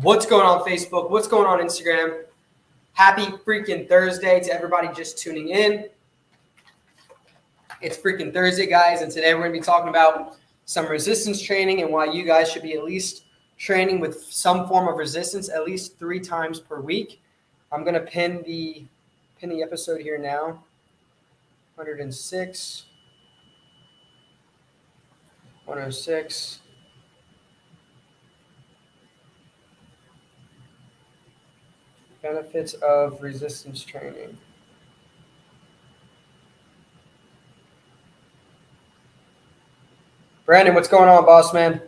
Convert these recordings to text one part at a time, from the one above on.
What's going on Facebook? What's going on Instagram? Happy freaking Thursday to everybody just tuning in. It's freaking Thursday, guys, and today we're going to be talking about some resistance training and why you guys should be at least training with some form of resistance at least 3 times per week. I'm going to pin the episode here now. 106. 106. Benefits of resistance training. Brandon, what's going on, boss man?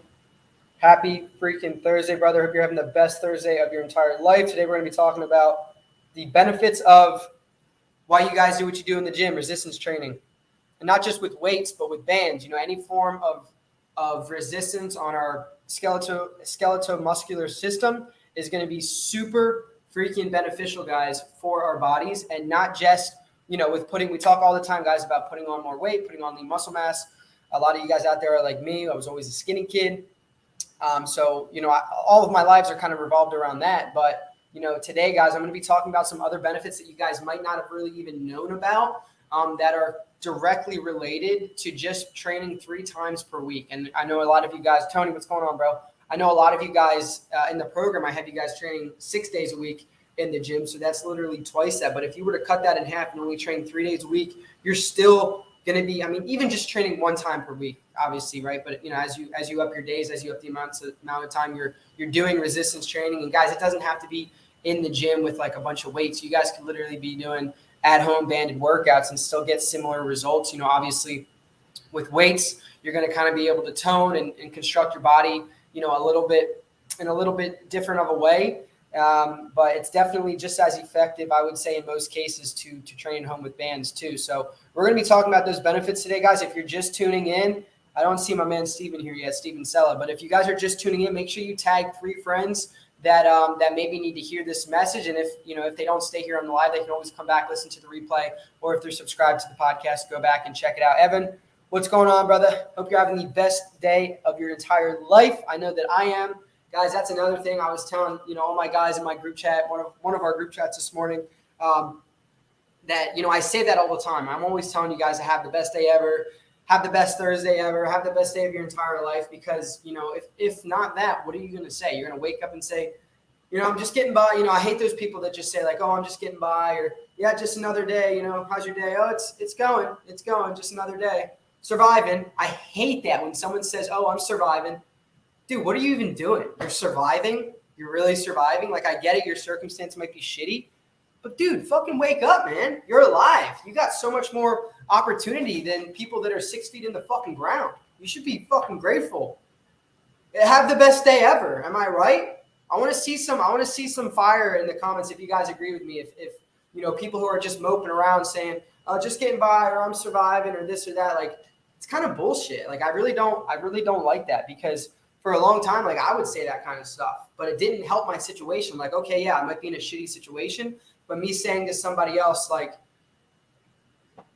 Happy freaking Thursday, brother. Hope you're having the best Thursday of your entire life. Today we're going to be talking about the benefits of why you guys do what you do in the gym, resistance training. And not just with weights, but with bands. You know, any form of resistance on our skeletal-muscular system is going to be super freaking beneficial, guys, for our bodies. And not just, you know, with we talk all the time, guys, about putting on more weight, putting on lean muscle mass. A lot of you guys out there are like me. I was always a skinny kid. So, you know, all of my lives are kind of revolved around that. But, you know, today, guys, I'm going to be talking about some other benefits that you guys might not have really even known about that are directly related to just training 3 times per week. And I know a lot of you guys, Tony, what's going on, bro? I know a lot of you guys in the program, I have you guys training 6 days a week in the gym. So that's literally twice that. But if you were to cut that in half and only train 3 days a week, you're still going to be, I mean, even just training 1 time per week, obviously, right? But, you know, as you up your days, as you up the amount of time you're doing resistance training. And guys, it doesn't have to be in the gym with like a bunch of weights. You guys could literally be doing at-home banded workouts and still get similar results. You know, obviously with weights, you're going to kind of be able to tone and construct your body, you know, a little bit different of a way. But it's definitely just as effective, I would say, in most cases to train home with bands too. So we're going to be talking about those benefits today, guys. If you're just tuning in, I don't see my man Steven here yet, Steven Sella. But if you guys are just tuning in, make sure you tag 3 friends that maybe need to hear this message. And if they don't stay here on the live, they can always come back, listen to the replay, or if they're subscribed to the podcast, go back and check it out. Evan, what's going on, brother? Hope you're having the best day of your entire life. I know that I am. Guys, that's another thing I was telling, you know, all my guys in my group chat, one of our group chats this morning, that, you know, I say that all the time. I'm always telling you guys to have the best day ever, have the best Thursday ever, have the best day of your entire life, because, you know, if not that, what are you going to say? You're going to wake up and say, you know, I'm just getting by. You know, I hate those people that just say like, oh, I'm just getting by, or yeah, just another day. You know, how's your day? Oh, it's going, just another day. Surviving. I hate that when someone says, oh, I'm surviving. Dude, what are you even doing? You're surviving? You're really surviving? Like, I get it. Your circumstance might be shitty. But, dude, fucking wake up, man. You're alive. You got so much more opportunity than people that are 6 feet in the fucking ground. You should be fucking grateful. Have the best day ever. Am I right? I want to see some fire in the comments if you guys agree with me. If you know, people who are just moping around saying, oh, just getting by, or I'm surviving, or this or that, like, it's kind of bullshit. Like, I really don't like that, because for a long time, like, I would say that kind of stuff, but it didn't help my situation. Like, okay, yeah, I might be in a shitty situation, but me saying to somebody else, like,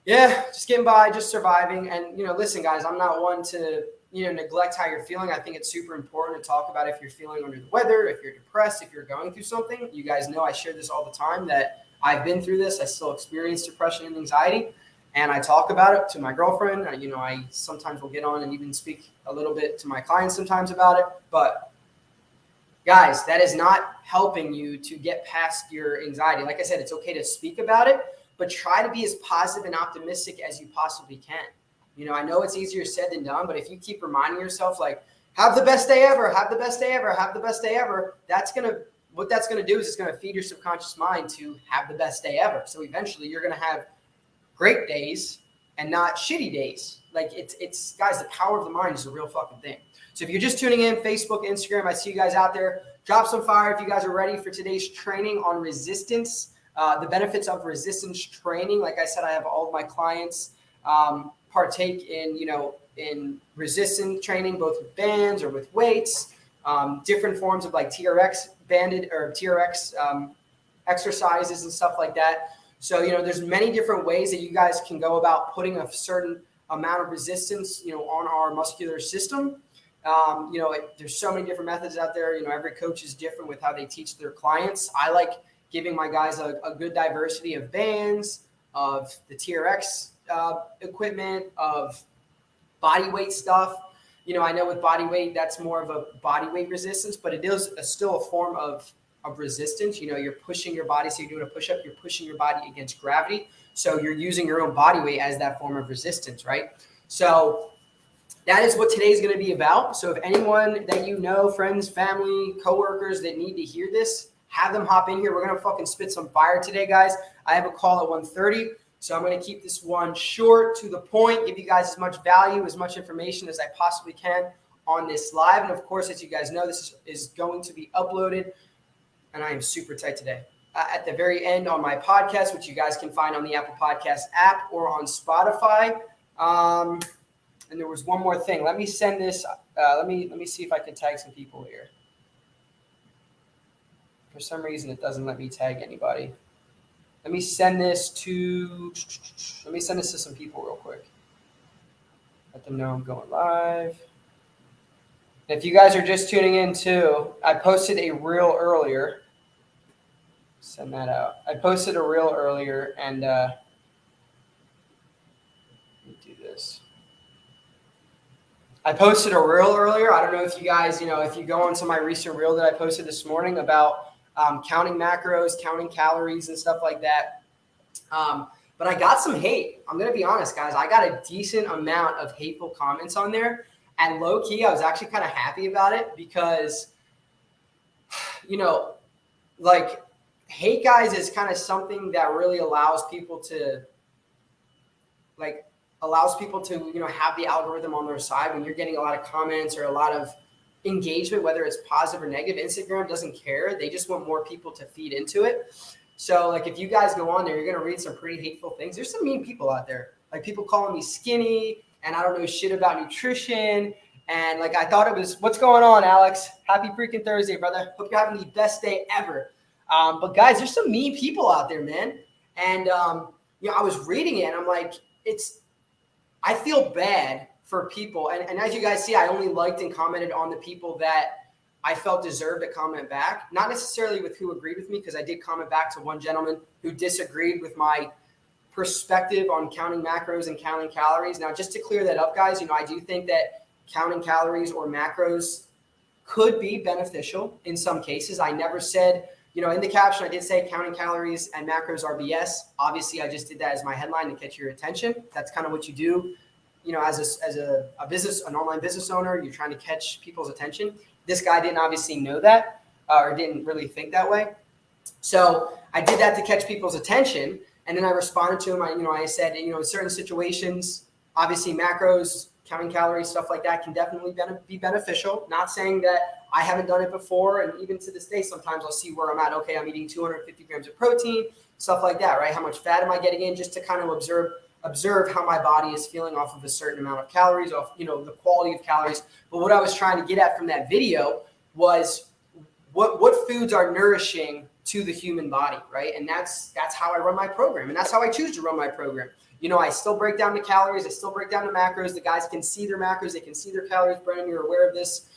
yeah, just getting by, just surviving. And, you know, listen, guys, I'm not one to, you know, neglect how you're feeling. I think it's super important to talk about if you're feeling under the weather, if you're depressed, if you're going through something. You guys know I share this all the time, that I've been through this. I still experience depression and anxiety. And I talk about it to my girlfriend. You know, I sometimes will get on and even speak a little bit to my clients sometimes about it. But guys, that is not helping you to get past your anxiety. Like I said, it's okay to speak about it, but try to be as positive and optimistic as you possibly can. You know, I know it's easier said than done, but if you keep reminding yourself, like, have the best day ever, have the best day ever, have the best day ever, what that's going to do is it's going to feed your subconscious mind to have the best day ever. So eventually you're going to have great days and not shitty days. Like, it's guys, the power of the mind is a real fucking thing. So if you're just tuning in, Facebook, Instagram, I see you guys out there. Drop some fire if you guys are ready for today's training on resistance, the benefits of resistance training. Like I said, I have all of my clients partake in, you know, in resistance training, both with bands or with weights, different forms of like TRX banded or TRX exercises and stuff like that. So, you know, there's many different ways that you guys can go about putting a certain amount of resistance, you know, on our muscular system. There's so many different methods out there. Every coach is different with how they teach their clients. I like giving my guys a good diversity of bands, of the TRX equipment, of body weight stuff. I know with body weight, that's more of a body weight resistance, but it is still a form of resistance. You're pushing your body. So you're doing a push-up, you're pushing your body against gravity. So you're using your own body weight as that form of resistance, right? So that is what today's going to be about. So if anyone that friends, family, coworkers that need to hear this, have them hop in here. We're going to fucking spit some fire today, guys. I have a call at 1:30. So I'm going to keep this one short, to the point, give you guys as much value, as much information as I possibly can on this live. And of course, as you guys know, this is going to be uploaded, and I am super tight today. At the very end on my podcast, which you guys can find on the Apple Podcast app or on Spotify. And there was one more thing. Let me send this. Let me see if I can tag some people here. For some reason, it doesn't let me tag anybody. Let me send this to some people real quick. Let them know I'm going live. If you guys are just tuning in too, I posted a reel earlier. Send that out. I posted a reel earlier, and let me do this. I posted a reel earlier. I don't know if you guys, if you go into my recent reel that I posted this morning about counting macros, counting calories and stuff like that. But I got some hate. I'm going to be honest, guys. I got a decent amount of hateful comments on there. And low key, I was actually kind of happy about it because, hate, guys, is kind of something that really allows people to, have the algorithm on their side. When you're getting a lot of comments or a lot of engagement, whether it's positive or negative, Instagram doesn't care. They just want more people to feed into it. So if you guys go on there, you're going to read some pretty hateful things. There's some mean people out there, people calling me skinny and I don't know shit about nutrition. And I thought it was, what's going on, Alex? Happy freaking Thursday, brother. Hope you're having the best day ever. But guys, there's some mean people out there, man. And, I was reading it and I'm like, I feel bad for people. And as you guys see, I only liked and commented on the people that I felt deserved to comment back. Not necessarily with who agreed with me, because I did comment back to one gentleman who disagreed with my perspective on counting macros and counting calories. Now, just to clear that up, guys, I do think that counting calories or macros could be beneficial in some cases. I never said, in the caption, I did say counting calories and macros are BS. Obviously, I just did that as my headline to catch your attention. That's kind of what you do, as a business, an online business owner. You're trying to catch people's attention. This guy didn't obviously know that or didn't really think that way. So I did that to catch people's attention. And then I responded to him. I said, in certain situations, obviously macros, counting calories, stuff like that can definitely be beneficial. Not saying that I haven't done it before. And even to this day, sometimes I'll see where I'm at. Okay, I'm eating 250 grams of protein, stuff like that, right? How much fat am I getting in, just to kind of observe how my body is feeling off of a certain amount of calories, off, the quality of calories. But what I was trying to get at from that video was what foods are nourishing to the human body, right? And that's how I run my program. And that's how I choose to run my program. I still break down the calories. I still break down the macros. The guys can see their macros. They can see their calories. Brennan, you're aware of this.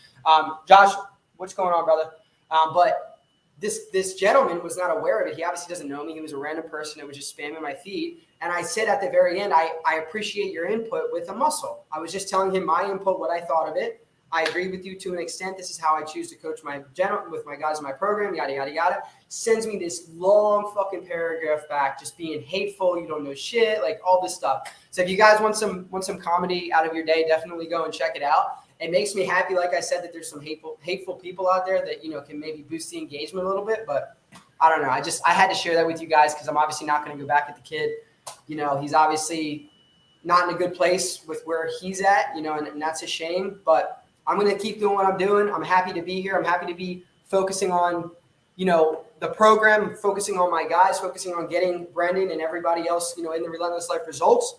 Josh, what's going on, brother? But this gentleman was not aware of it. He obviously doesn't know me. He was a random person that was just spamming my feed. And I said at the very end, I appreciate your input with a muscle. I was just telling him my input, what I thought of it. I agree with you to an extent. This is how I choose to coach with my guys in my program, yada, yada, yada. Sends me this long fucking paragraph back, just being hateful. You don't know shit, all this stuff. So if you guys want some comedy out of your day, definitely go and check it out. It makes me happy, like I said, that there's some hateful people out there that, can maybe boost the engagement a little bit. But I don't know. I had to share that with you guys because I'm obviously not going to go back at the kid. He's obviously not in a good place with where he's at, and that's a shame. But I'm going to keep doing what I'm doing. I'm happy to be here. I'm happy to be focusing on, the program, focusing on my guys, focusing on getting Brendan and everybody else, in the Relentless Life results.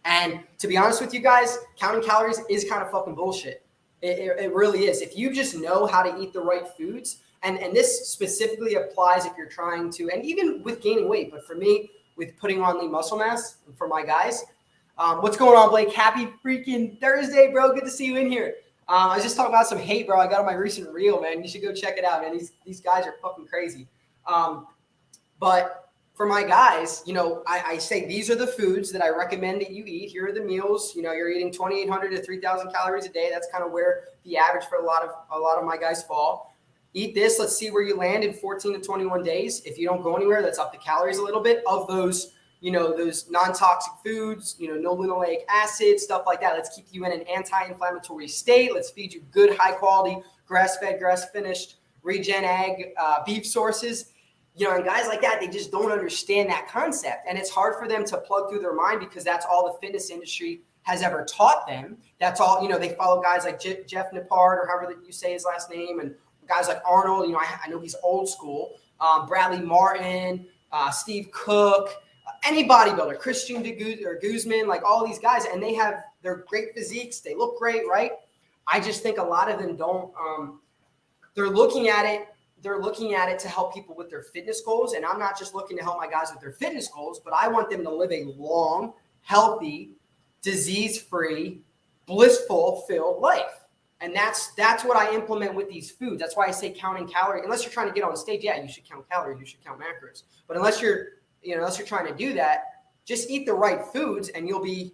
And to be honest with you guys, counting calories is kind of fucking bullshit. It really is. If you just know how to eat the right foods, and this specifically applies if you're trying to, and even with gaining weight, but for me, with putting on lean muscle mass for my guys. What's going on, Blake? Happy freaking Thursday, bro. Good to see you in here. I was just talking about some hate, bro. I got on my recent reel, man. You should go check it out, man. These guys are fucking crazy. But for my guys, I say these are the foods that I recommend that you eat. Here are the meals. You're eating 2,800 to 3,000 calories a day. That's kind of where the average for a lot of my guys fall. Eat this. Let's see where you land in 14 to 21 days. If you don't go anywhere, let's up the calories a little bit of those, those non-toxic foods, no linoleic acid, stuff like that. Let's keep you in an anti-inflammatory state. Let's feed you good, high-quality, grass-fed, grass-finished, regen ag, beef sources. And guys like that, they just don't understand that concept. And it's hard for them to plug through their mind because that's all the fitness industry has ever taught them. That's all, they follow guys like Jeff Nippard or however you say his last name, and guys like Arnold, I know he's old school, Bradley Martin, Steve Cook, any bodybuilder, Christian Guzman, like all these guys, and they're great physiques. They look great, right? I just think a lot of them don't, they're looking at it to help people with their fitness goals. And I'm not just looking to help my guys with their fitness goals, but I want them to live a long, healthy, disease-free, blissful filled life. And that's what I implement with these foods. That's why I say counting calories. Unless you're trying to get on stage, yeah, you should count calories, you should count macros. But unless you're trying to do that, just eat the right foods and you'll be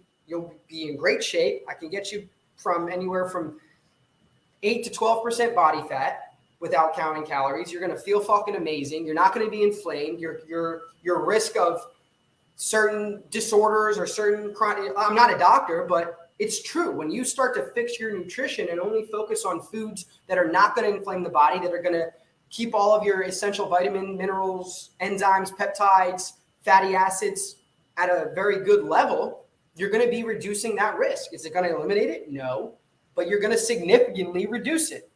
in great shape. I can get you from anywhere from 8 to 12% body fat without counting calories. You're going to feel fucking amazing. You're not going to be inflamed. Your risk of certain disorders or certain chronic, I'm not a doctor, but it's true. When you start to fix your nutrition and only focus on foods that are not going to inflame the body, that are going to keep all of your essential vitamin, minerals, enzymes, peptides, fatty acids at a very good level, you're going to be reducing that risk. Is it going to eliminate it? No, but you're going to significantly reduce it.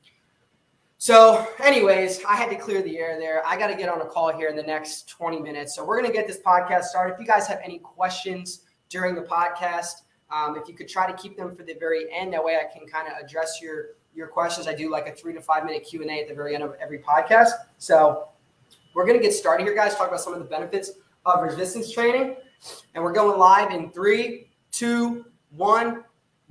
So anyways, I had to clear the air there. I got to get on a call here in the next 20 minutes. So we're going to get this podcast started. If you guys have any questions during the podcast, if you could try to keep them for the very end, that way I can kind of address your questions. I do like a 3 to 5 minute Q&A at the very end of every podcast. So we're going to get started here, guys, talk about some of the benefits of resistance training. And we're going live in 3, 2, 1.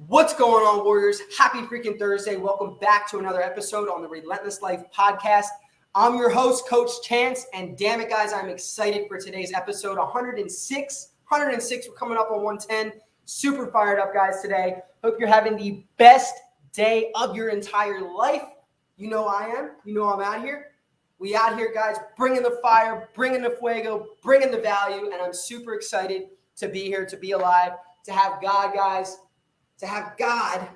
What's going on, Warriors? Happy freaking Thursday. Welcome back to another episode on the Relentless Life podcast. I'm your host, Coach Chance, and damn it, guys, I'm excited for today's episode 106. We're coming up on 110. Super fired up, guys, today. Hope you're having the best day of your entire life. You know I am. You know I'm out here. We out here, guys, bringing the fire, bringing the fuego, bringing the value, and I'm super excited to be here, to be alive, to have God, guys, to have God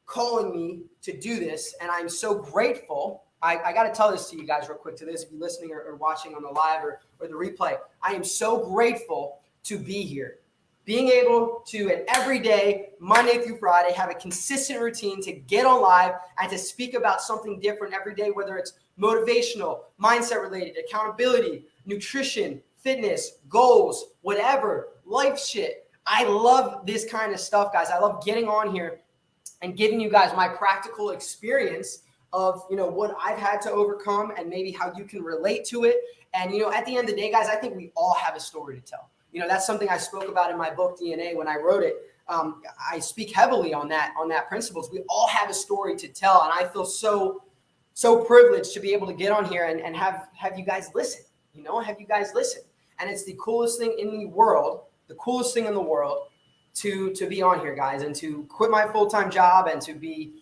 calling me to do this. And I'm so grateful. I got to tell this to you guys real quick, to this, if you're listening or watching on the live or the replay. I am so grateful to be here. Being able to, and every day, Monday through Friday, have a consistent routine to get on live and to speak about something different every day, whether it's motivational, mindset related, accountability, nutrition, fitness, goals, whatever, life shit. I love this kind of stuff, guys. I love getting on here and giving you guys my practical experience of, what I've had to overcome and maybe how you can relate to it. And, at the end of the day, guys, I think we all have a story to tell. That's something I spoke about in my book, DNA, when I wrote it. I speak heavily on that principles. We all have a story to tell. And I feel so privileged to be able to get on here and have you guys listen, have you guys listen. And it's the coolest thing in the world to be on here, guys, and to quit my full-time job and to be,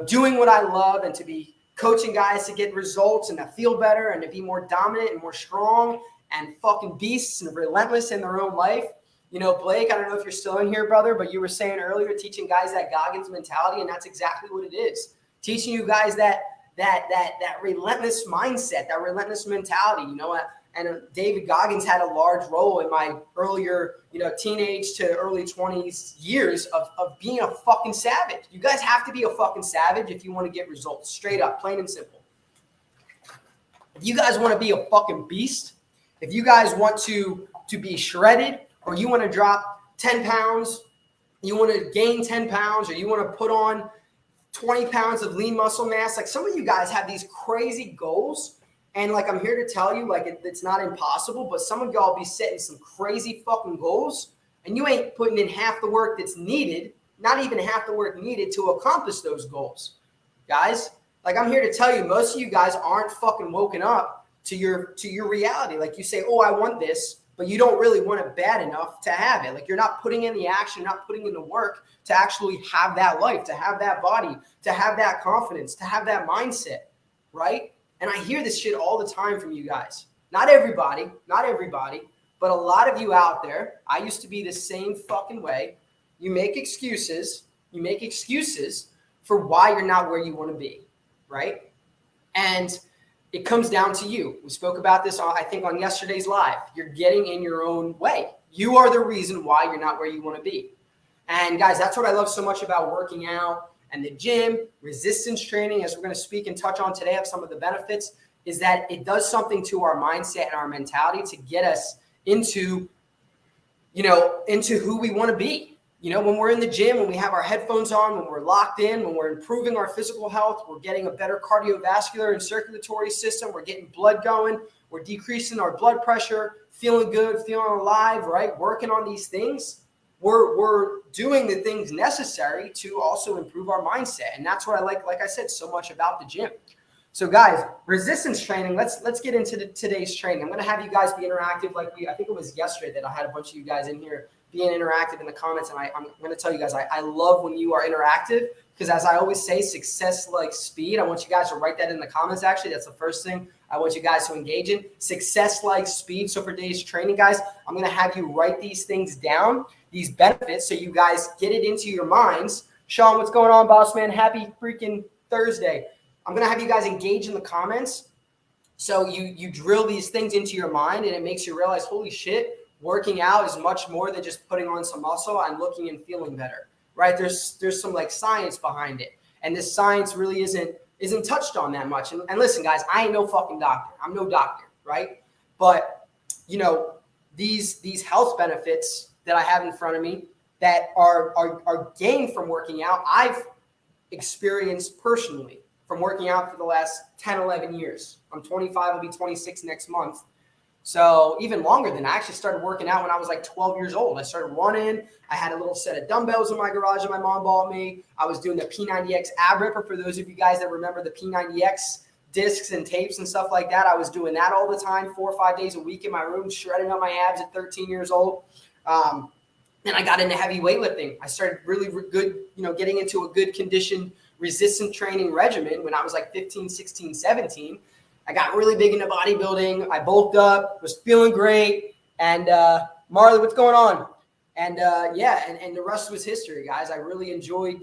doing what I love and to be coaching guys to get results and to feel better and to be more dominant and more strong and fucking beasts and relentless in their own life. Blake, I don't know if you're still in here, brother, but you were saying earlier, teaching guys that Goggins mentality, and that's exactly what it is. Teaching you guys that relentless mindset, that relentless mentality, and David Goggins had a large role in my earlier, teenage to early 20s years of being a fucking savage. You guys have to be a fucking savage if you want to get results, straight up, plain and simple. If you guys want to be a fucking beast, if you guys want to be shredded, or you want to drop 10 pounds, you want to gain 10 pounds, or you want to put on 20 pounds of lean muscle mass, like some of you guys have these crazy goals. And like, I'm here to tell you, like, it's not impossible, but some of y'all be setting some crazy fucking goals and you ain't putting in half the work that's needed, not even half the work needed to accomplish those goals. guys. Like, I'm here to tell you, most of you guys aren't fucking woken up to your reality. Like, you say, oh, I want this, but you don't really want it bad enough to have it. Like, you're not putting in the action, not putting in the work to actually have that life, to have that body, to have that confidence, to have that mindset, right? And I hear this shit all the time from you guys. Not everybody, but a lot of you out there. I used to be the same fucking way. You make excuses for why you're not where you want to be, right? And it comes down to you. We spoke about this, I think, on yesterday's live. You're getting in your own way. You are the reason why you're not where you want to be. And guys, that's what I love so much about working out and the gym, resistance training, as we're going to speak and touch on today of some of the benefits, is that it does something to our mindset and our mentality to get us into who we want to be. You know, when we're in the gym, when we have our headphones on, when we're locked in, when we're improving our physical health, we're getting a better cardiovascular and circulatory system, we're getting blood going, we're decreasing our blood pressure, feeling good, feeling alive, right? Working on these things, we're doing the things necessary to also improve our mindset. And that's what I like I said, so much about the gym. So guys, resistance training, let's get into today's training. I'm going to have you guys be interactive I think it was yesterday that I had a bunch of you guys in here being interactive in the comments. And I'm going to tell you guys, I love when you are interactive because, as I always say, success like speed. I want you guys to write that in the comments. Actually, that's the first thing I want you guys to engage in. Success like speed. So for today's training, guys, I'm going to have you write these things down, these benefits, so you guys get it into your minds. Sean, what's going on, boss man? Happy freaking Thursday. I'm going to have you guys engage in the comments. So you drill these things into your mind, and it makes you realize, holy shit, working out is much more than just putting on some muscle. I'm looking and feeling better, right? There's some like science behind it. And this science really isn't touched on that much. And listen, guys, I ain't no fucking doctor. I'm no doctor, right? But, you know, these health benefits that I have in front of me that are gained from working out, I've experienced personally from working out for the last 10, 11 years. I'm 25, I'll be 26 next month. So even longer than that. I actually started working out when I was like 12 years old. I started running. I had a little set of dumbbells in my garage that my mom bought me. I was doing the P90X ab ripper. For those of you guys that remember the P90X discs and tapes and stuff like that, I was doing that all the time, 4 or 5 days a week in my room, shredding up my abs at 13 years old. Then I got into heavy weightlifting. I started really good, getting into a good conditioned resistant training regimen when I was like 15, 16, 17. I got really big into bodybuilding. I bulked up, was feeling great. And Marley, what's going on? And and the rest was history, guys. I really enjoyed,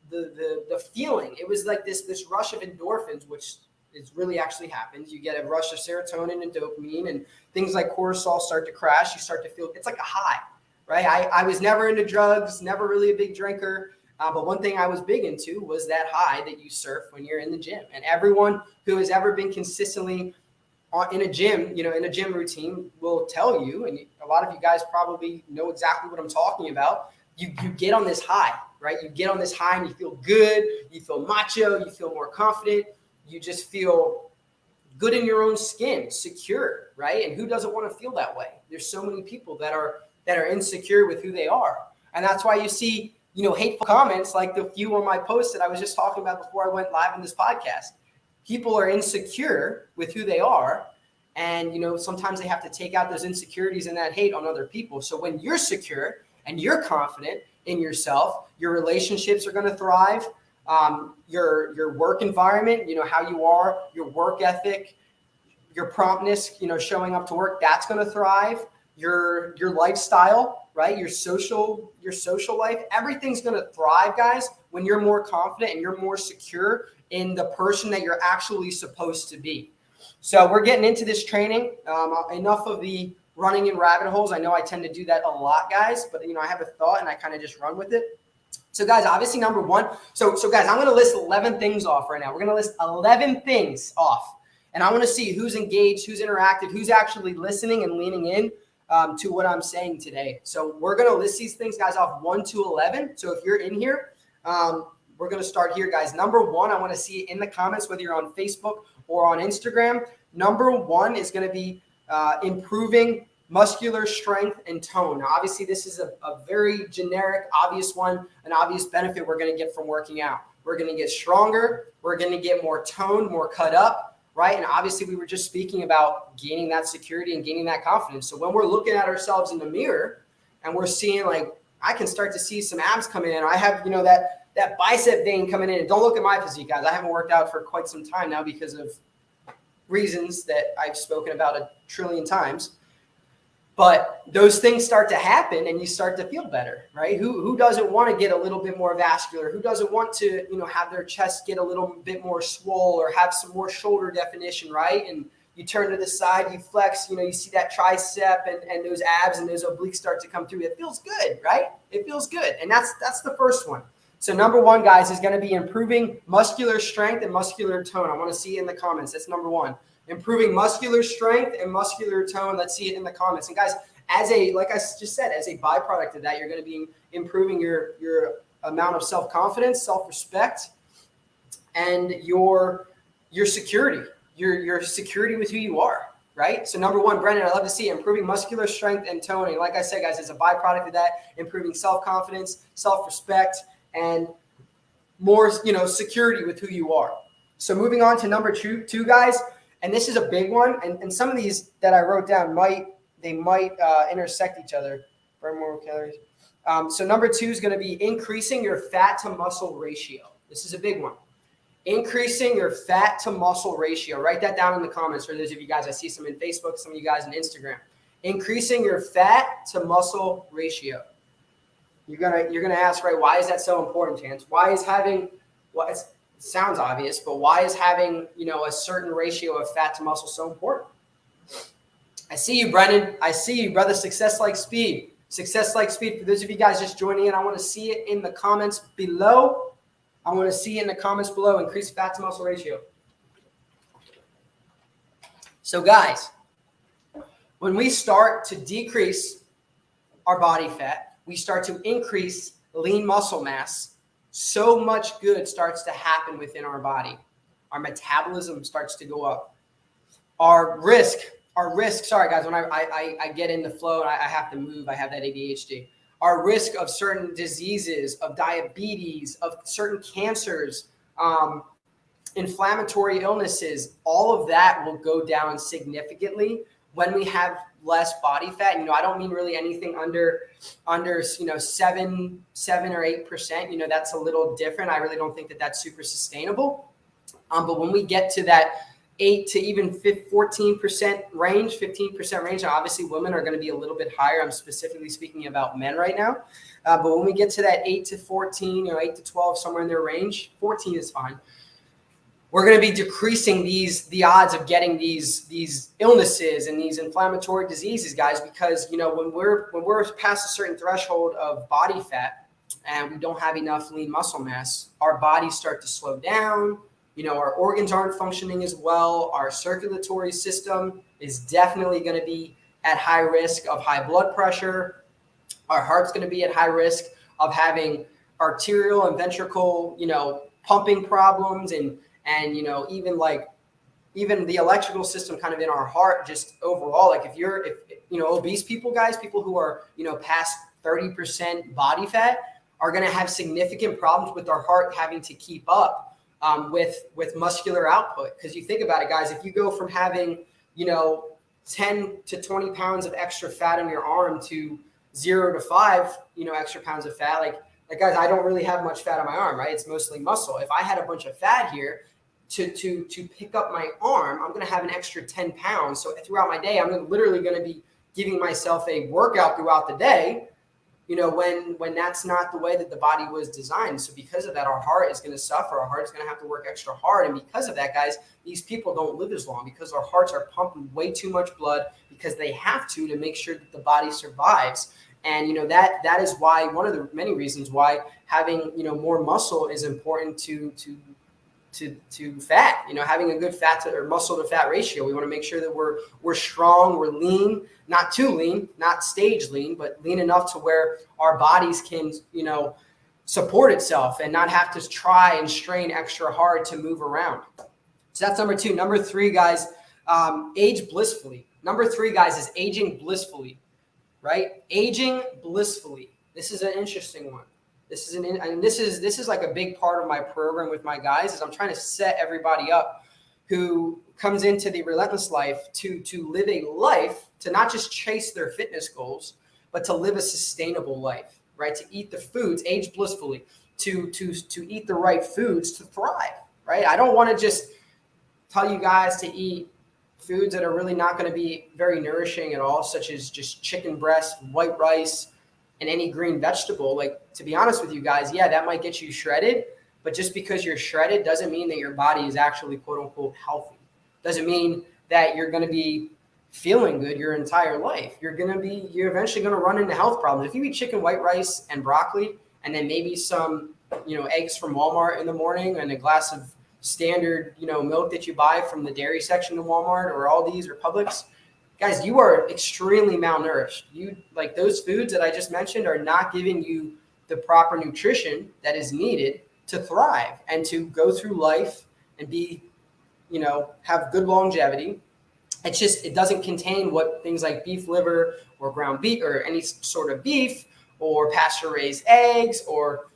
the feeling. It was like this rush of endorphins, which is really actually happens. You get a rush of serotonin and dopamine, and things like cortisol start to crash. You start to feel it's like a high, right? I was never into drugs, never really a big drinker. But one thing I was big into was that high that you surf when you're in the gym. And everyone who has ever been consistently in a gym, in a gym routine will tell you, and a lot of you guys probably know exactly what I'm talking about. You get on this high, right? You get on this high and you feel good. You feel macho. You feel more confident. You just feel good in your own skin, secure, right? And who doesn't want to feel that way? There's so many people that are insecure with who they are. And that's why you see hateful comments like the few on my post that I was just talking about before I went live on this podcast. People are insecure with who they are. And, sometimes they have to take out those insecurities and that hate on other people. So when you're secure and you're confident in yourself, your relationships are going to thrive. Your work environment, how you are, your work ethic, your promptness, showing up to work, that's going to thrive. Your lifestyle, right? Your social life, everything's going to thrive, guys, when you're more confident and you're more secure in the person that you're actually supposed to be. So we're getting into this training. Enough of the running in rabbit holes. I know I tend to do that a lot, guys, but I have a thought and I kind of just run with it. So guys, obviously number one. So guys, I'm going to list 11 things off right now. We're going to list 11 things off, and I want to see who's engaged, who's interactive, who's actually listening and leaning in to what I'm saying today. So we're going to list these things, guys, off 1 to 11. So if you're in here, we're going to start here, guys. Number one, I want to see it in the comments, whether you're on Facebook or on Instagram. Number one is going to be improving muscular strength and tone. Now, obviously, this is a very generic, obvious one, an obvious benefit we're going to get from working out. We're going to get stronger. We're going to get more toned, more cut up, right? And obviously we were just speaking about gaining that security and gaining that confidence. So when we're looking at ourselves in the mirror and we're seeing like, I can start to see some abs coming in. I have, that bicep vein coming in. And don't look at my physique, guys. I haven't worked out for quite some time now because of reasons that I've spoken about 1 trillion times. But those things start to happen and you start to feel better, right? Who doesn't want to get a little bit more vascular? Who doesn't want to, have their chest get a little bit more swole or have some more shoulder definition, right? And you turn to the side, you flex, you see that tricep and those abs and those obliques start to come through. It feels good, right? It feels good. And that's the first one. So number 1, guys, is going to be improving muscular strength and muscular tone. I want to see it in the comments. That's number 1. Improving muscular strength and muscular tone. Let's see it in the comments. And guys, like I just said, as a byproduct of that, you're going to be improving your amount of self-confidence, self-respect, and your security, your security with who you are, right? So number 1, Brendan, I love to see it, improving muscular strength and toning. Like I said, guys, as a byproduct of that, improving self-confidence, self-respect, and more, security with who you are. So moving on to number 2, guys, and this is a big one. And some of these that I wrote down might intersect each other. Burn more calories. So number 2 is going to be increasing your fat to muscle ratio. This is a big one. Increasing your fat to muscle ratio. Write that down in the comments for those of you guys. I see some in Facebook, some of you guys on Instagram. Increasing your fat to muscle ratio. You're gonna ask, right? Why is that so important, Chance? Why is having it sounds obvious, but why is having a certain ratio of fat to muscle so important? I see you, Brendan. I see you, brother. Success like speed. Success like speed. For those of you guys just joining in, I want to see it in the comments below. I want to see it in the comments below. Increase fat to muscle ratio. So, guys, when we start to decrease our body fat, we start to increase lean muscle mass, so much good starts to happen within our body. Our metabolism starts to go up. Our risk, sorry guys, when I get in the flow and I have to move, I have that ADHD. Our risk of certain diseases, of diabetes, of certain cancers, inflammatory illnesses, all of that will go down significantly when we have less body fat. I don't mean really anything under 7 or 8%. That's a little different. I really don't think that that's super sustainable. But when we get to that 8 to even 14% range, 15% range, obviously women are going to be a little bit higher. I'm specifically speaking about men right now. But when we get to that 8 to 14, 8 to 12, somewhere in their range, 14 is fine. We're going to be decreasing the odds of getting these illnesses and these inflammatory diseases, guys, because when we're past a certain threshold of body fat and we don't have enough lean muscle mass, our bodies start to slow down. Our organs aren't functioning as well. Our circulatory system is definitely going to be at high risk of high blood pressure. Our heart's going to be at high risk of having arterial and ventricle, pumping problems and even the electrical system kind of in our heart, just overall, like if obese people, guys, people who are, past 30% body fat are going to have significant problems with their heart having to keep up with muscular output. Because you think about it, guys, if you go from having, 10 to 20 pounds of extra fat on your arm to 0 to 5, extra pounds of fat, like guys, I don't really have much fat on my arm, right? It's mostly muscle. If I had a bunch of fat here to pick up my arm, I'm going to have an extra 10 pounds. So throughout my day, I'm literally going to be giving myself a workout throughout the day, when that's not the way that the body was designed. So because of that, our heart is going to suffer. Our heart is going to have to work extra hard. And because of that, guys, these people don't live as long because our hearts are pumping way too much blood because they have to make sure that the body survives. And, that is why one of the many reasons why having, more muscle is important to fat, having a good fat to or muscle to fat ratio. We want to make sure that we're strong, we're lean, not too lean, not stage lean, but lean enough to where our bodies can, support itself and not have to try and strain extra hard to move around. So that's number 2. Number 3, guys, age blissfully. Number 3, guys, is aging blissfully, right? Aging blissfully. This is an interesting one. This is like a big part of my program with my guys is I'm trying to set everybody up who comes into the relentless life to live a life, to not just chase their fitness goals, but to live a sustainable life, right? To eat the foods, age blissfully, to eat the right foods to thrive, right? I don't want to just tell you guys to eat foods that are really not going to be very nourishing at all, such as just chicken breast, white rice, and any green vegetable. Like, to be honest with you guys, yeah, that might get you shredded, but just because you're shredded doesn't mean that your body is actually quote unquote healthy. Doesn't mean that you're going to be feeling good your entire life. You're eventually going to run into health problems. If you eat chicken, white rice, and broccoli, and then maybe some, eggs from Walmart in the morning and a glass of standard, milk that you buy from the dairy section of Walmart or Aldi's or Publix, guys, you are extremely malnourished. Like those foods that I just mentioned are not giving you the proper nutrition that is needed to thrive and to go through life and be, have good longevity. It doesn't contain what things like beef liver or ground beef or any sort of beef or pasture raised eggs or,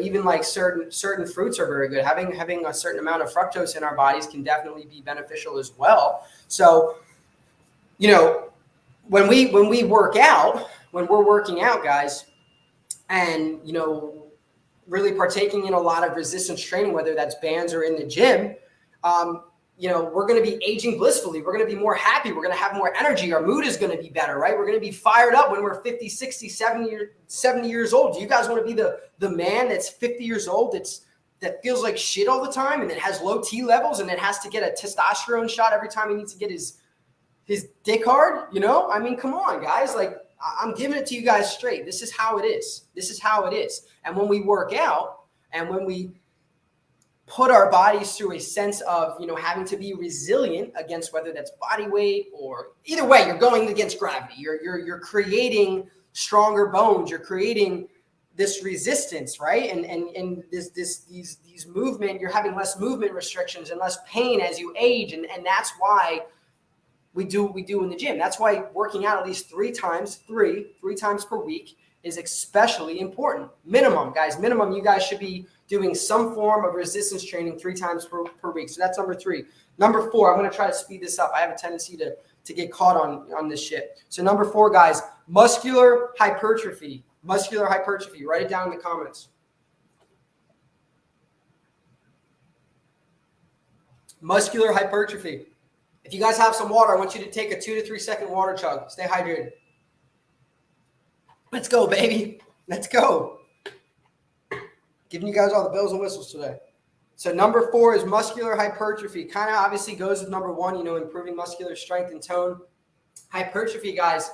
even like certain fruits are very good. Having a certain amount of fructose in our bodies can definitely be beneficial as well. So, when we work out, when we're working out, guys, and, really partaking in a lot of resistance training, whether that's bands or in the gym, we're going to be aging blissfully. We're going to be more happy. We're going to have more energy. Our mood is going to be better, right? We're going to be fired up when we're 50, 60, 70 years old. Do you guys want to be the man that's 50 years old that feels like shit all the time and that has low T levels and then has to get a testosterone shot every time he needs to get his dick hard? I mean, come on, guys. Like, I'm giving it to you guys straight. This is how it is. This is how it is. And when we work out and when we put our bodies through a sense of, having to be resilient against whether that's body weight or either way, you're going against gravity. You're creating stronger bones. You're creating this resistance, right? And these movement, you're having less movement restrictions and less pain as you age. And that's why we do what we do in the gym. That's why working out at least three times per week is especially important. Minimum, guys, you guys should be doing some form of resistance training 3 times per week. So that's number 3. Number 4, I'm going to try to speed this up. I have a tendency to get caught on this shit. So number 4, guys, muscular hypertrophy. Muscular hypertrophy. Write it down in the comments. Muscular hypertrophy. If you guys have some water, I want you to take a 2 to 3 second water chug. Stay hydrated. Let's go, baby. Let's go. Giving you guys all the bells and whistles today. So number 4 is muscular hypertrophy. Kind of obviously goes with number 1, improving muscular strength and tone. Hypertrophy, guys,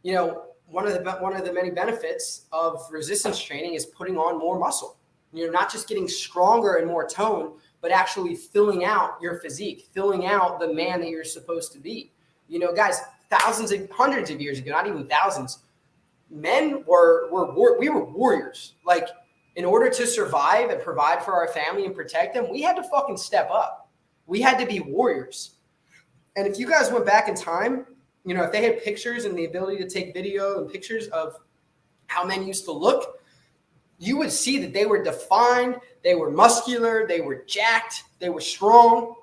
one of the many benefits of resistance training is putting on more muscle. You're not just getting stronger and more tone, but actually filling out your physique, filling out the man that you're supposed to be. Guys, hundreds of years ago, not even thousands, men were warriors. Like, in order to survive and provide for our family and protect them, we had to fucking step up. We had to be warriors. And if you guys went back in time, if they had pictures and the ability to take video and pictures of how men used to look, you would see that they were defined, they were muscular, they were jacked, they were strong.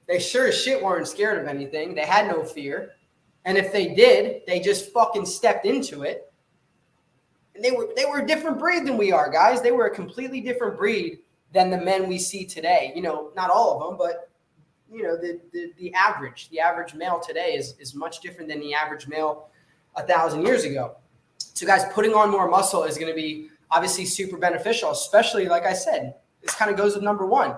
They sure as shit weren't scared of anything. They had no fear. And if they did, they just fucking stepped into it. And they were a different breed than we are, guys. They were a completely different breed than the men we see today. Not all of them, but the average male today is much different than the average male 1,000 years ago. So guys, putting on more muscle is going to be obviously super beneficial, especially, like I said, this kind of goes with number 1,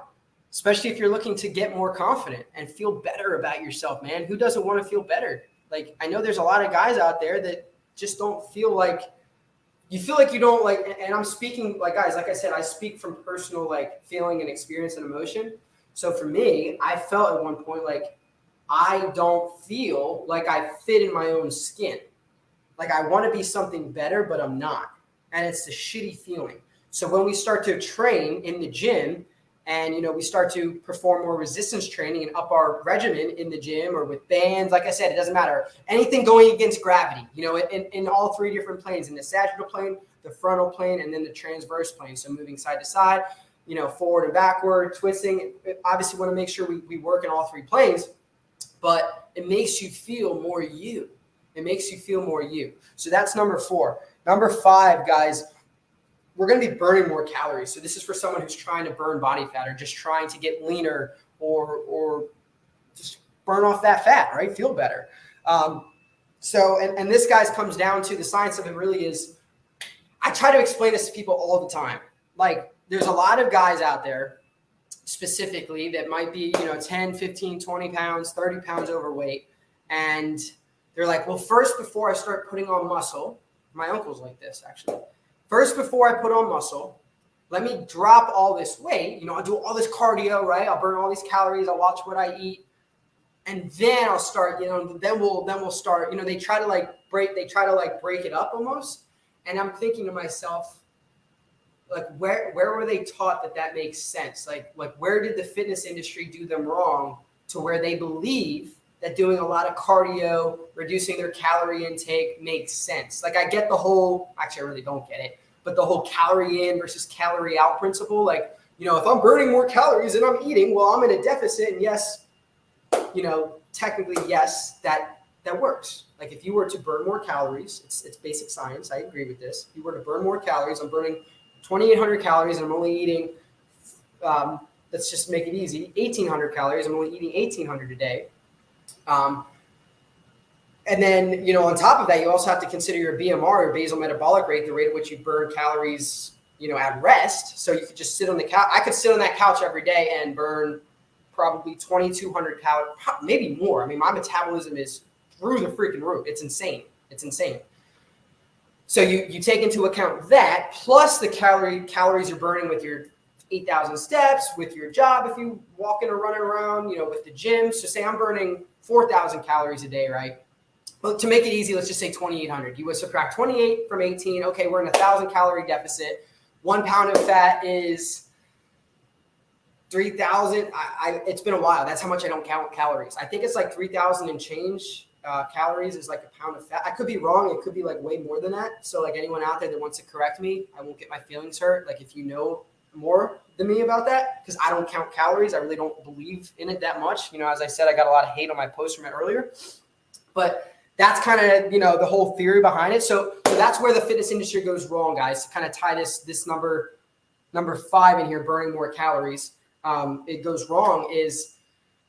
especially if you're looking to get more confident and feel better about yourself, man. Who doesn't want to feel better? Like, I know there's a lot of guys out there that just don't feel like, you feel like you don't like, and I'm speaking, like, guys, like I said, I speak from personal, like, feeling and experience and emotion. So for me, I felt at one point like I don't feel like I fit in my own skin. Like, I want to be something better, but I'm not. And it's a shitty feeling. So when we start to train in the gym and, we start to perform more resistance training and up our regimen in the gym or with bands. Like I said, it doesn't matter. Anything going against gravity, in all three different planes, in the sagittal plane, the frontal plane, and then the transverse plane. So moving side to side, forward and backward, twisting. Obviously want to make sure we work in all three planes, but it makes you feel more you. It makes you feel more you. So that's number 4. Number 5, guys, we're going to be burning more calories. So this is for someone who's trying to burn body fat or just trying to get leaner or just burn off that fat, right? Feel better. And this, guys, comes down to the science of it really is, I try to explain this to people all the time. Like, there's a lot of guys out there specifically that might be, 10, 15, 20 pounds, 30 pounds overweight. And they're like, well, first, before I start putting on muscle, my uncle's like this, actually. First, before I put on muscle, let me drop all this weight. I'll do all this cardio, right? I'll burn all these calories. I'll watch what I eat. And then I'll start, then we'll start, they try to break it up almost. And I'm thinking to myself, like, where were they taught that makes sense? Like where did the fitness industry do them wrong to where they believe that doing a lot of cardio, reducing their calorie intake makes sense? Like, I get the whole, actually, I really don't get it, but the whole calorie in versus calorie out principle. Like, if I'm burning more calories than I'm eating, well, I'm in a deficit. And yes, technically, yes, that works. Like, if you were to burn more calories, it's basic science. I agree with this. If you were to burn more calories, I'm burning 2,800 calories and I'm only eating, let's just make it easy, 1,800 calories. I'm only eating 1,800 a day. And then, on top of that, you also have to consider your BMR, your basal metabolic rate, the rate at which you burn calories, at rest. So you could just sit on the couch. I could sit on that couch every day and burn probably 2,200 calories, maybe more. I mean, my metabolism is through the freaking roof. It's insane. So you take into account that, plus the calories you're burning with your 8,000 steps, with your job, if you walking or running around, with the gym. So say I'm burning 4,000 calories a day, right? But to make it easy, let's just say 2,800. You would subtract 28 from 18. Okay, we're in a 1,000 calorie deficit. 1 pound of fat is 3,000. It's been a while. That's how much I don't count calories. I think it's like 3,000 and change calories is like a pound of fat. I could be wrong. It could be like way more than that. So like anyone out there that wants to correct me, I won't get my feelings hurt. Like if you know more than me about that, because I don't count calories. I really don't believe in it that much. As I said, I got a lot of hate on my post from it earlier, but that's kind of, the whole theory behind it. So that's where the fitness industry goes wrong, guys, to kind of tie this number 5 in here, burning more calories. It goes wrong is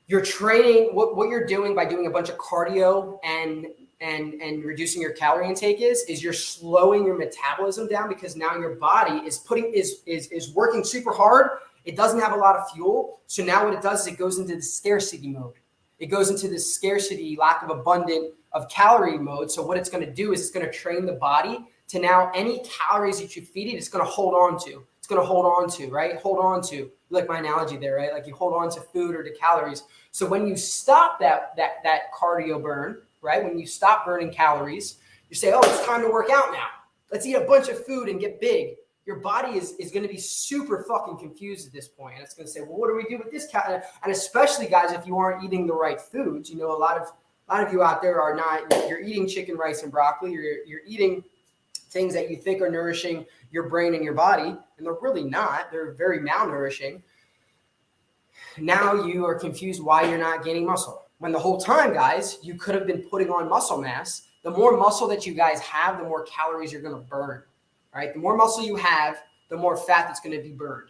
you're training, what you're doing by doing a bunch of cardio and reducing your calorie intake is you're slowing your metabolism down, because now your body is working super hard. It doesn't have a lot of fuel. So now what it does is it goes into the scarcity mode. It goes into this scarcity, lack of abundant of calorie mode. So what it's going to do is it's going to train the body to now any calories that you feed it, it's going to hold on to. It's going to hold on to, right? Hold on to, like my analogy there, right? Like you hold on to food or to calories. So when you stop that cardio burn, right? When you stop burning calories, you say, oh, it's time to work out now. Let's eat a bunch of food and get big. Your body is going to be super fucking confused at this point. And it's going to say, well, what do we do with this calorie? And especially, guys, if you aren't eating the right foods, a lot of you out there are not, you're eating chicken, rice, and broccoli. You're eating things that you think are nourishing your brain and your body, and they're really not. They're very malnourishing. Now you are confused why you're not gaining muscle. When the whole time, guys, you could have been putting on muscle mass. The more muscle that you guys have, the more calories you're going to burn, right? The more muscle you have, the more fat that's going to be burned.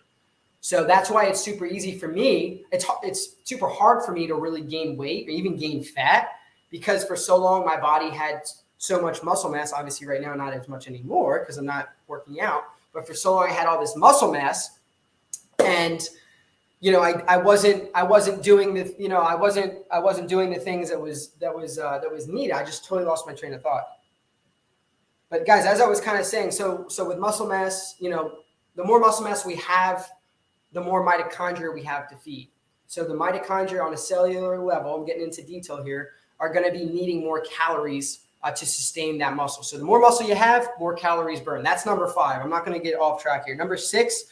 So that's why it's super easy for me. It's super hard for me to really gain weight or even gain fat, because for so long my body had so much muscle mass. Obviously right now, not as much anymore because I'm not working out, but for so long I had all this muscle mass, and I wasn't doing the, I wasn't doing the things that was needed. I just totally lost my train of thought. But guys, as I was kind of saying, so with muscle mass, the more muscle mass we have, the more mitochondria we have to feed. So the mitochondria on a cellular level, I'm getting into detail here, are going to be needing more calories to sustain that muscle. So the more muscle you have, more calories burn. That's number 5. I'm not going to get off track here. Number 6,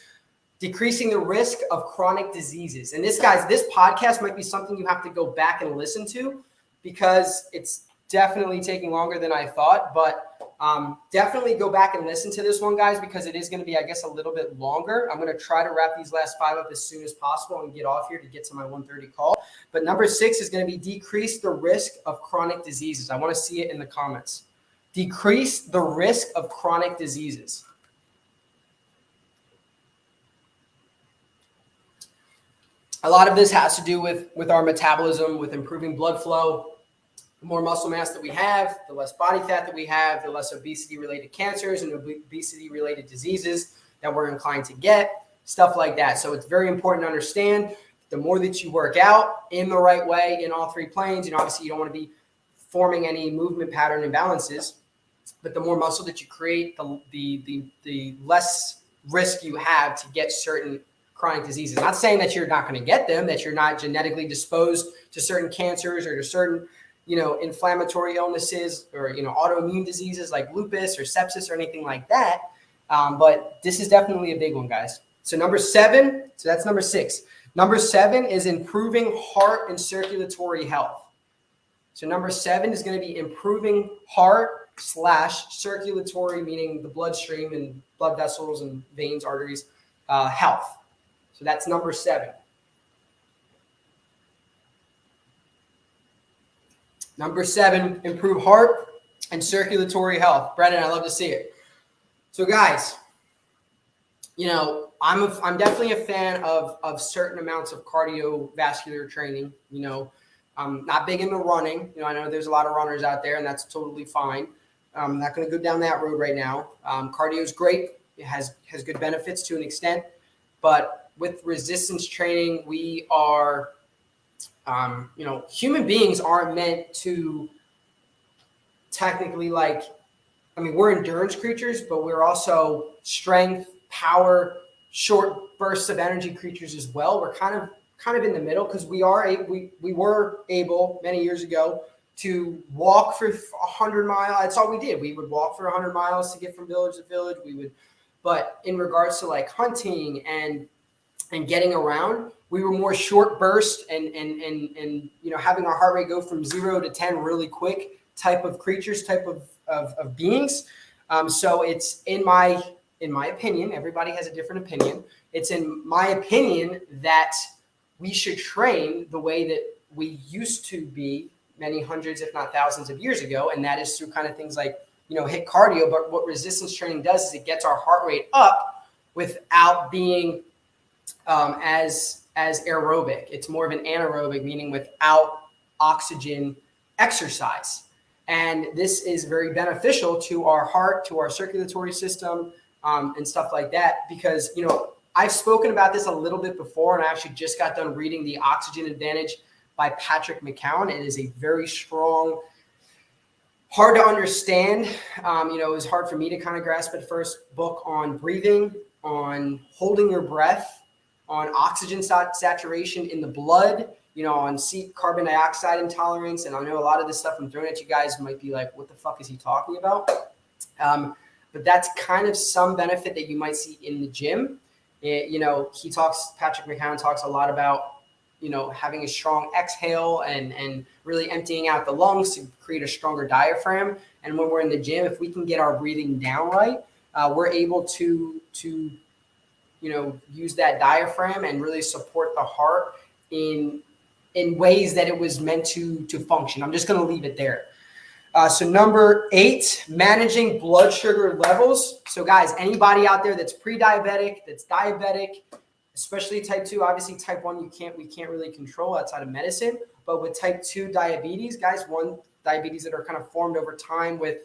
decreasing the risk of chronic diseases. And this podcast might be something you have to go back and listen to because it's definitely taking longer than I thought, but definitely go back and listen to this one, guys, because it is going to be, I guess, a little bit longer. I'm going to try to wrap these last 5 up as soon as possible and get off here to get to my 1:30 call. But number 6 is going to be decrease the risk of chronic diseases. I want to see it in the comments. Decrease the risk of chronic diseases. A lot of this has to do with our metabolism, with improving blood flow. The more muscle mass that we have, the less body fat that we have, the less obesity-related cancers and obesity-related diseases that we're inclined to get, stuff like that. So it's very important to understand the more that you work out in the right way in all 3 planes, obviously you don't want to be forming any movement pattern imbalances, but the more muscle that you create, the less risk you have to get certain chronic diseases. Not saying that you're not going to get them, that you're not genetically disposed to certain cancers or to certain inflammatory illnesses or, autoimmune diseases like lupus or sepsis or anything like that. But this is definitely a big one, guys. So number 7, so that's number 6. Number 7 is improving heart and circulatory health. So number 7 is going to be improving heart/circulatory, meaning the bloodstream and blood vessels and veins, arteries, health. So that's number 7. Number 7, improve heart and circulatory health. Brendan, I love to see it. So guys, I'm definitely a fan of certain amounts of cardiovascular training. I'm not big into running. I know there's a lot of runners out there, and that's totally fine. I'm not going to go down that road right now. Cardio is great. It has good benefits to an extent. But with resistance training, we are human beings aren't meant to technically we're endurance creatures, but we're also strength, power, short bursts of energy creatures as well. We're kind of in the middle because we were able many years ago to walk for 100 miles. That's all we did. We would walk for 100 miles to get from village to village. But in regards to hunting and getting around, we were more short burst and having our heart rate go from 0 to 10 really quick type of creatures, type of beings. So it's in my opinion, everybody has a different opinion. It's in my opinion that we should train the way that we used to be many hundreds, if not thousands of years ago. And that is through kind of things like, HIIT cardio. But what resistance training does is it gets our heart rate up without being as aerobic. It's more of an anaerobic, meaning without oxygen exercise. And this is very beneficial to our heart, to our circulatory system, and stuff like that, because, I've spoken about this a little bit before, and I actually just got done reading The Oxygen Advantage by Patrick McKeown. It is a very strong, hard to understand. It was hard for me to kind of grasp at first, book on breathing, on holding your breath, on oxygen saturation in the blood, on carbon dioxide intolerance. And I know a lot of this stuff I'm throwing at you guys might be like, what the fuck is he talking about? But that's kind of some benefit that you might see in the gym. Patrick McKeown talks a lot about, having a strong exhale and really emptying out the lungs to create a stronger diaphragm. And when we're in the gym, if we can get our breathing down right, we're able to use that diaphragm and really support the heart in ways that it was meant to function. I'm just going to leave it there. So number 8, managing blood sugar levels. So guys, anybody out there that's pre-diabetic, that's diabetic, especially type 2, obviously type 1, we can't really control outside of medicine, but with type 2 diabetes, guys, diabetes that are kind of formed over time with,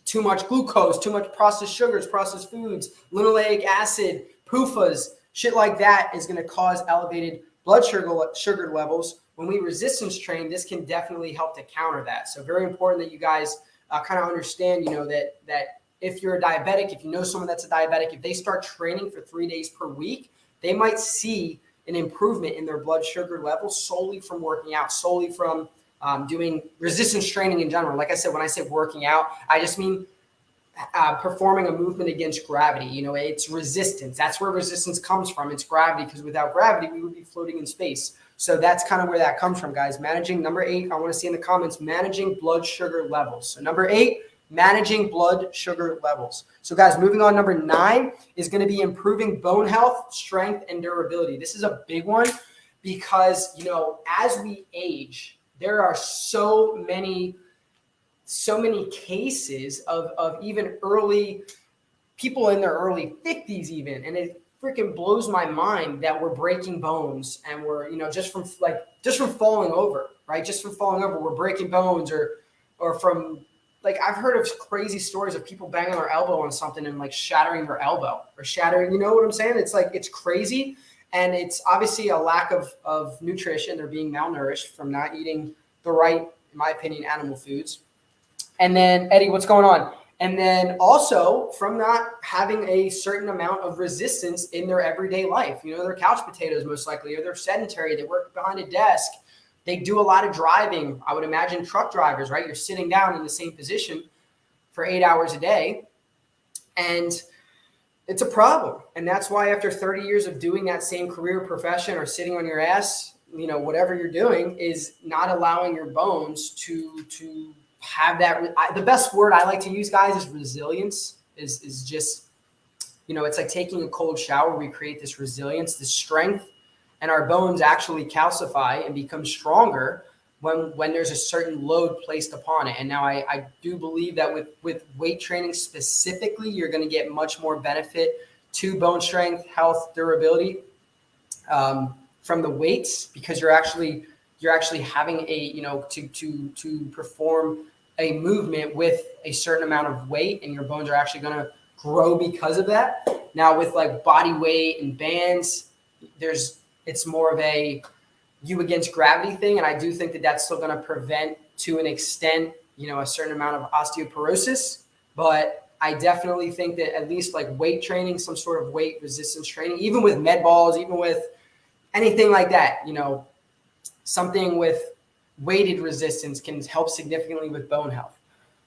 too much glucose, too much processed sugars, processed foods, linoleic acid, PUFAs, shit like that is going to cause elevated blood sugar levels. When we resistance train, this can definitely help to counter that. So very important that you guys kind of understand, that if you're a diabetic, if you know someone that's a diabetic, if they start training for 3 days per week, they might see an improvement in their blood sugar levels solely from working out, solely from doing resistance training in general. Like I said, when I say working out, I just mean performing a movement against gravity. You know, it's resistance. That's where resistance comes from. It's gravity, because without gravity, we would be floating in space. So that's kind of where that comes from, guys. Managing, number 8, I want to see in the comments, managing blood sugar levels. So number 8, managing blood sugar levels. So guys, moving on, number 9 is going to be improving bone health, strength, and durability. This is a big one because, you know, as we age, there are so many cases of even early people in their early 50s even, and it freaking blows my mind that we're breaking bones and we're, you know, just from falling over, right? Just from falling over, we're breaking bones, or from, like, I've heard of crazy stories of people banging their elbow on something and like shattering their elbow or shattering, you know what I'm saying? It's like, it's crazy. And it's obviously a lack of nutrition. They're being malnourished from not eating the right, in my opinion, animal foods. And then, Eddie, what's going on? And then also from not having a certain amount of resistance in their everyday life. You know, they're couch potatoes most likely, or they're sedentary. They work behind a desk. They do a lot of driving. I would imagine truck drivers, right? You're sitting down in the same position for 8 hours a day. And it's a problem. And that's why after 30 years of doing that same career profession or sitting on your ass, you know, whatever you're doing is not allowing your bones to have that. The best word I like to use, guys, is resilience. Is just, you know, it's like taking a cold shower. We create this resilience, this strength, and our bones actually calcify and become stronger when there's a certain load placed upon it. And now I do believe that with weight training specifically, you're going to get much more benefit to bone strength, health, durability from the weights, because you're actually having a, you know, to perform a movement with a certain amount of weight, and your bones are actually going to grow because of that. Now with like body weight and bands, it's more of a you against gravity thing. And I do think that that's still going to prevent, to an extent, you know, a certain amount of osteoporosis. But I definitely think that at least like weight training, some sort of weight resistance training, even with med balls, even with anything like that, you know, something with weighted resistance can help significantly with bone health.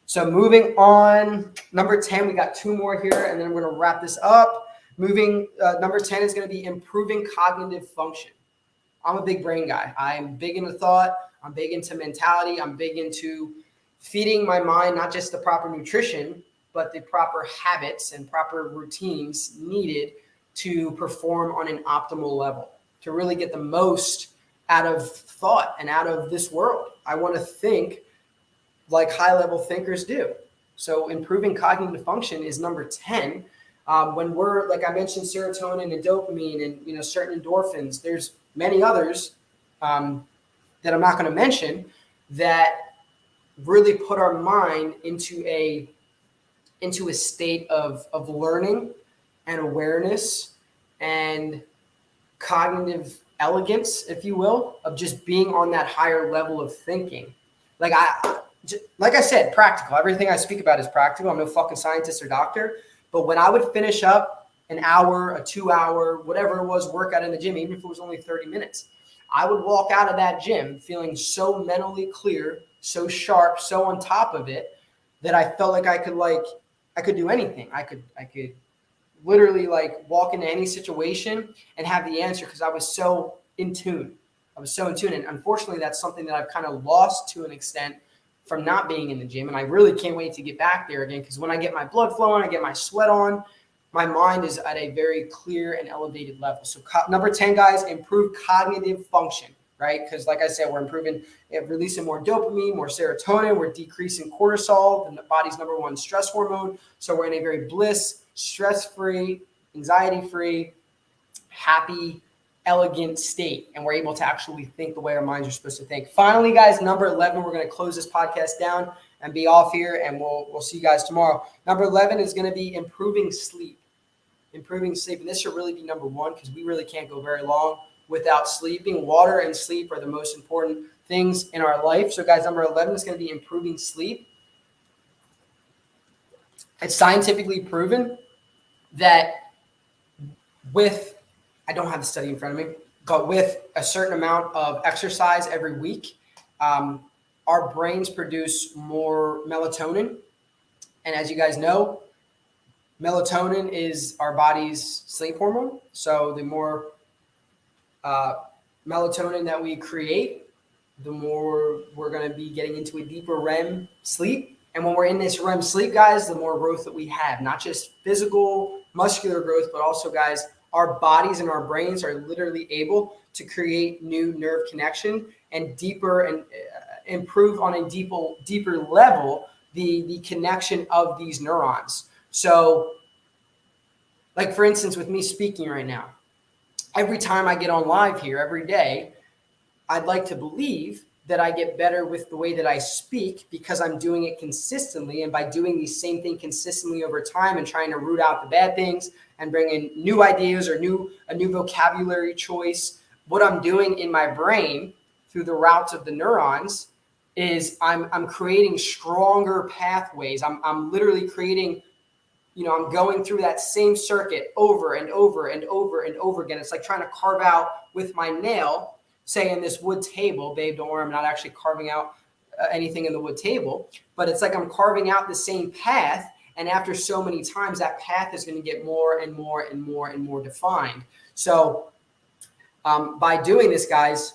So moving on, number 10, we got 2 more here, and then we're going to wrap this up. Number 10 is going to be improving cognitive function. I'm a big brain guy. I'm big into thought. I'm big into mentality. I'm big into feeding my mind not just the proper nutrition, but the proper habits and proper routines needed to perform on an optimal level, to really get the most out of thought and out of this world. I want to think like high-level thinkers do. So improving cognitive function is number 10. When we're, like I mentioned, serotonin and dopamine and, you know, certain endorphins, there's many others that I'm not going to mention that really put our mind into a state of learning and awareness and cognitive elegance, if you will, of just being on that higher level of thinking. Like I said, practical. Everything I speak about is practical. I'm no fucking scientist or doctor. But when I would finish up an hour, a 2-hour, whatever it was, workout in the gym, even if it was only 30 minutes, I would walk out of that gym feeling so mentally clear, so sharp, so on top of it, that I felt like I could do anything. I could literally like walk into any situation and have the answer, because I was so in tune. And unfortunately, that's something that I've kind of lost to an extent from not being in the gym. And I really can't wait to get back there again, because when I get my blood flowing, I get my sweat on, my mind is at a very clear and elevated level. So number 10, guys, improve cognitive function, right? Because like I said, we're releasing more dopamine, more serotonin, we're decreasing cortisol, the body's number 1 stress hormone. So we're in a very stress-free, anxiety-free, happy, elegant state, and we're able to actually think the way our minds are supposed to think. Finally, guys, number 11, we're going to close this podcast down and be off here, and we'll see you guys tomorrow. Number 11 is going to be improving sleep. And this should really be number 1, because we really can't go very long without sleeping. Water and sleep are the most important things in our life. So guys, number 11 is going to be improving sleep. It's scientifically proven that I don't have the study in front of me, but with a certain amount of exercise every week, our brains produce more melatonin, And as you guys know, melatonin is our body's sleep hormone. So the more melatonin that we create, the more we're going to be getting into a deeper REM sleep. And when we're in this REM sleep, guys, the more growth that we have, not just physical, muscular growth, but also, guys, our bodies and our brains are literally able to create new nerve connection and deeper and improve on a deeper level the connection of these neurons. So, like, for instance, with me speaking right now, every time I get on live here every day, I'd like to believe that I get better with the way that I speak because I'm doing it consistently. And by doing the same thing consistently over time and trying to root out the bad things and bring in new ideas or a new vocabulary choice, what I'm doing in my brain through the routes of the neurons is I'm creating stronger pathways. I'm literally creating, I'm going through that same circuit over and over and over and over again. It's like trying to carve out with my nail, say in this wood table. Babe, don't worry, I'm not actually carving out anything in the wood table, but it's like I'm carving out the same path. And after so many times, that path is going to get more and more and more and more defined. So by doing this, guys,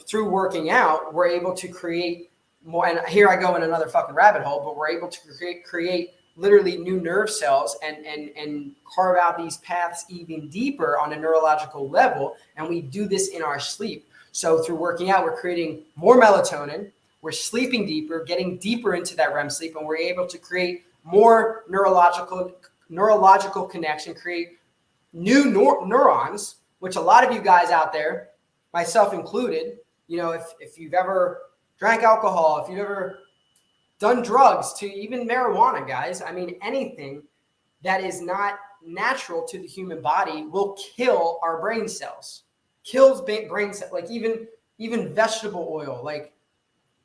through working out, we're able to create more. And here I go in another fucking rabbit hole, but we're able to create literally new nerve cells and carve out these paths even deeper on a neurological level. And we do this in our sleep. So through working out, we're creating more melatonin, we're sleeping deeper, getting deeper into that REM sleep, and we're able to create more neurological connection, create new neurons, which a lot of you guys out there, myself included, if you've ever drank alcohol, if you've ever done drugs, to even marijuana, guys, I mean, anything that is not natural to the human body will kill our brain cells. Kills brain cells, like even vegetable oil, like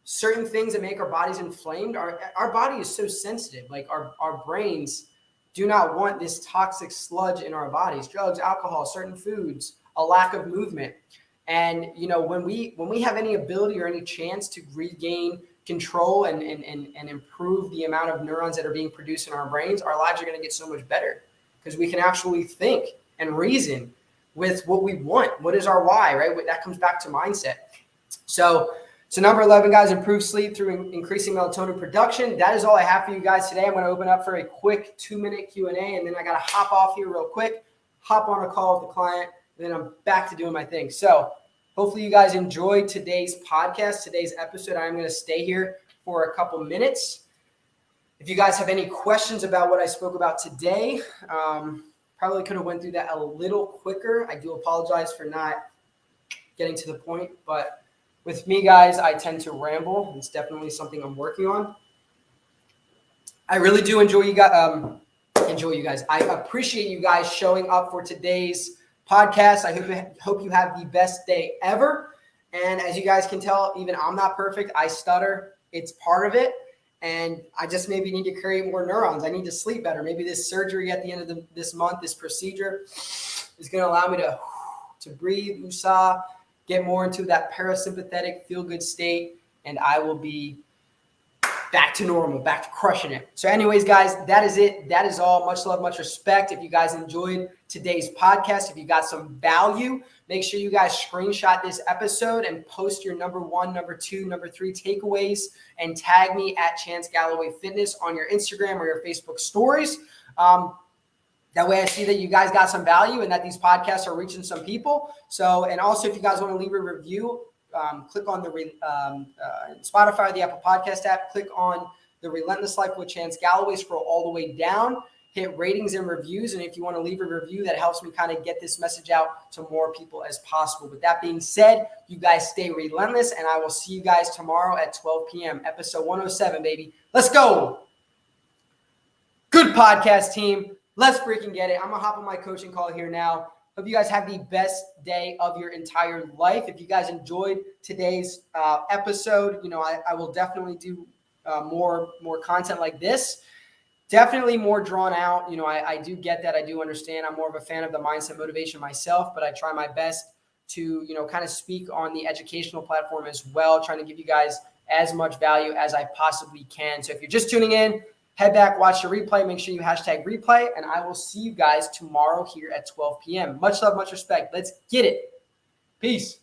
certain things that make our bodies inflamed. Our body is so sensitive. Like our brains do not want this toxic sludge in our bodies. Drugs, alcohol, certain foods, a lack of movement. And when we have any ability or any chance to regain control and improve the amount of neurons that are being produced in our brains, our lives are going to get so much better because we can actually think and reason with what we want. What is our why, right? That comes back to mindset. So number 11, guys, improve sleep through increasing melatonin production. That is all I have for you guys today. I'm going to open up for a quick 2-minute Q&A, and then I got to hop off here real quick, hop on a call with the client, and then I'm back to doing my thing. So hopefully you guys enjoyed today's podcast, today's episode. I'm going to stay here for a couple minutes. If you guys have any questions about what I spoke about today, probably could have went through that a little quicker. I do apologize for not getting to the point, but with me, guys, I tend to ramble. It's definitely something I'm working on. I really do enjoy you guys. I appreciate you guys showing up for today's podcast. I hope you have the best day ever. And as you guys can tell, even I'm not perfect. I stutter. It's part of it. And I just maybe need to create more neurons. I need to sleep better. Maybe this surgery at the end of this month, this procedure, is going to allow me to breathe, woosah, get more into that parasympathetic feel-good state, and I will be back to normal, back to crushing it. So anyways, guys, that is it. That is all. Much love, much respect. If you guys enjoyed today's podcast, if you got some value, make sure you guys screenshot this episode and post your number 1, number 2, number 3 takeaways and tag me at Chance Galloway Fitness on your Instagram or your Facebook stories. That way I see that you guys got some value and that these podcasts are reaching some people. So, and also if you guys want to leave a review, click on the Spotify or the Apple Podcast app, click on the Relentless Life with Chance Galloway, scroll all the way down, hit ratings and reviews. And if you want to leave a review, that helps me kind of get this message out to more people as possible. With that being said, you guys stay relentless, and I will see you guys tomorrow at 12 p.m. Episode 107, baby. Let's go. Good podcast, team. Let's freaking get it. I'm going to hop on my coaching call here now. Hope you guys have the best day of your entire life. If you guys enjoyed today's episode, I will definitely do more content like this. Definitely more drawn out. I do get that. I do understand. I'm more of a fan of the mindset motivation myself, but I try my best to, kind of speak on the educational platform as well, trying to give you guys as much value as I possibly can. So if you're just tuning in, Head back, watch the replay. Make sure you hashtag replay, and I will see you guys tomorrow here at 12 p.m. Much love, much respect. Let's get it. Peace.